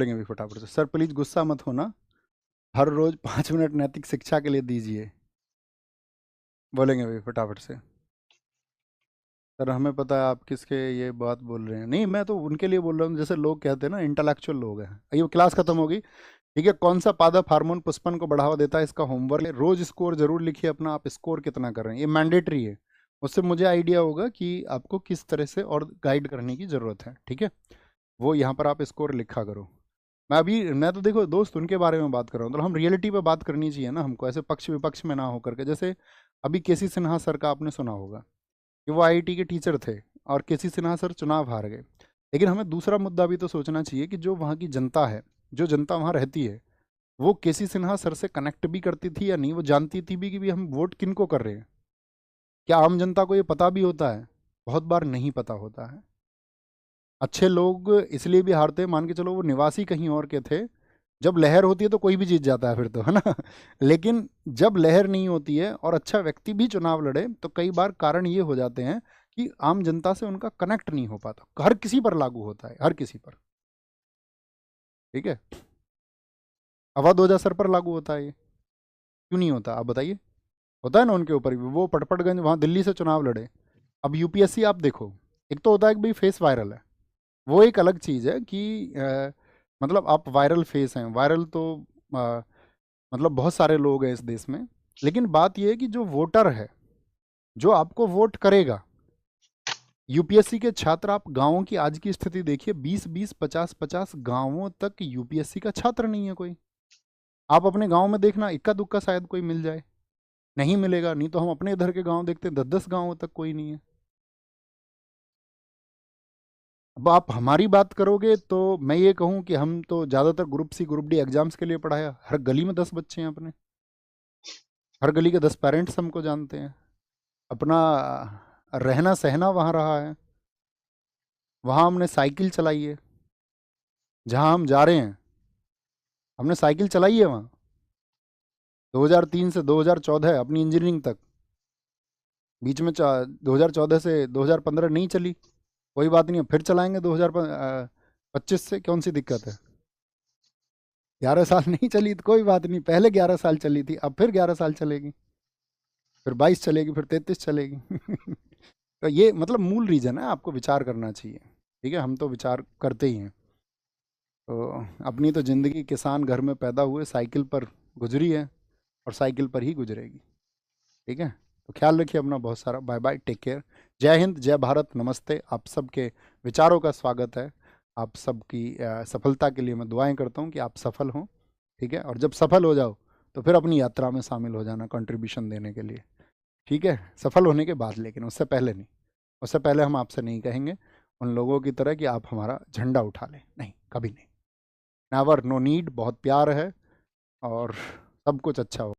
बोलेंगे भी फटाफट से, सर प्लीज गुस्सा मत होना, हर रोज 5 मिनट नैतिक शिक्षा के लिए दीजिए। बोलेंगे भी फटाफट से। सर हमें पता है आप किसके ये बात बोल रहे हैं, नहीं मैं तो उनके लिए बोल रहा हूँ जैसे लोग कहते हैं ना इंटेलेक्चुअल लोग हैं। ये क्लास खत्म होगी, ठीक है। कौन सा पादप हार्मोन पुष्पन को बढ़ावा देता है, इसका होमवर्क रोज स्कोर जरूर लिखिए अपना, आप स्कोर कितना कर रहे हैं, ये मैंडेटरी है। उससे मुझे आइडिया होगा कि आपको किस तरह से और गाइड करने की ज़रूरत है, ठीक है। वो यहाँ पर आप स्कोर लिखा करो। मैं तो देखो दोस्त उनके बारे में बात कर रहा हूँ, तो हम रियलिटी पे बात करनी चाहिए ना हमको, ऐसे पक्ष विपक्ष में ना होकर के। जैसे अभी केसी सिन्हा सर का आपने सुना होगा कि वो आईआईटी के टीचर थे और केसी सिन्हा सर चुनाव हार गए। लेकिन हमें दूसरा मुद्दा भी तो सोचना चाहिए कि जो वहाँ की जनता है, जो जनता वहाँ रहती है, वो केसी सिन्हा सर से कनेक्ट भी करती थी या नहीं, वो जानती थी भी कि भी हम वोट किन को कर रहे हैं। क्या आम जनता को ये पता भी होता है? बहुत बार नहीं पता होता है। अच्छे लोग इसलिए भी हारते हैं, मान के चलो वो निवासी कहीं और के थे, जब लहर होती है तो कोई भी जीत जाता है फिर तो, है ना। लेकिन जब लहर नहीं होती है और अच्छा व्यक्ति भी चुनाव लड़े तो कई बार कारण ये हो जाते हैं कि आम जनता से उनका कनेक्ट नहीं हो पाता। हर किसी पर लागू होता है, हर किसी पर, ठीक है। अवध ओझा सर पर लागू होता है ये, क्यों नहीं होता आप बताइए? होता है ना उनके ऊपर भी, वो पटपटगंज वहाँ दिल्ली से चुनाव लड़े। अब यूपीएससी आप देखो, एक तो होता है कि भाई फेस वायरल है, वो एक अलग चीज़ है कि मतलब आप वायरल फेस हैं, वायरल तो अ, मतलब बहुत सारे लोग हैं इस देश में। लेकिन बात यह है कि जो वोटर है, जो आपको वोट करेगा, यूपीएससी के छात्र, आप गांवों की आज की स्थिति देखिए, 20-20, 50-50 गांवों तक यूपीएससी का छात्र नहीं है कोई। आप अपने गांव में देखना, इक्का दुक्का शायद कोई मिल जाए, नहीं मिलेगा। नहीं तो हम अपने इधर के गांव देखते हैं, 10-10 गांवों तक कोई नहीं है। अब आप हमारी बात करोगे तो मैं ये कहूँ कि हम तो ज़्यादातर group C group D exams के लिए पढ़ाया, हर गली में 10 बच्चे हैं अपने, हर गली के 10 पेरेंट्स हमको जानते हैं। अपना रहना सहना वहाँ रहा है, वहाँ हमने साइकिल चलाई है, जहाँ हम जा रहे हैं हमने साइकिल चलाई है वहाँ, 2003 से 2014 अपनी इंजीनियरिंग तक। बीच में 2014 से 2015 नहीं चली, कोई बात नहीं है, फिर चलाएंगे 2025 से, कौन सी दिक्कत है। 11 साल नहीं चली तो कोई बात नहीं, पहले 11 साल चली थी, अब फिर 11 साल चलेगी, फिर 22 चलेगी, फिर 33 चलेगी। तो ये मतलब मूल रीज़न है, आपको विचार करना चाहिए, ठीक है। हम तो विचार करते ही हैं। तो अपनी तो ज़िंदगी किसान घर में पैदा हुए साइकिल पर गुजरी है और साइकिल पर ही गुजरेगी, ठीक है। तो ख्याल रखिए अपना बहुत सारा, बाय बाय, टेक केयर। जय हिंद, जय भारत, नमस्ते। आप सबके विचारों का स्वागत है। आप सबकी सफलता के लिए मैं दुआएं करता हूँ कि आप सफल हों, ठीक है। और जब सफल हो जाओ तो फिर अपनी यात्रा में शामिल हो जाना कंट्रीब्यूशन देने के लिए, ठीक है। सफल होने के बाद, लेकिन उससे पहले नहीं। उससे पहले हम आपसे नहीं कहेंगे उन लोगों की तरह कि आप हमारा झंडा उठा लें, नहीं, कभी नहीं। नेवर, नो नीड, बहुत प्यार है और सब कुछ अच्छा हो।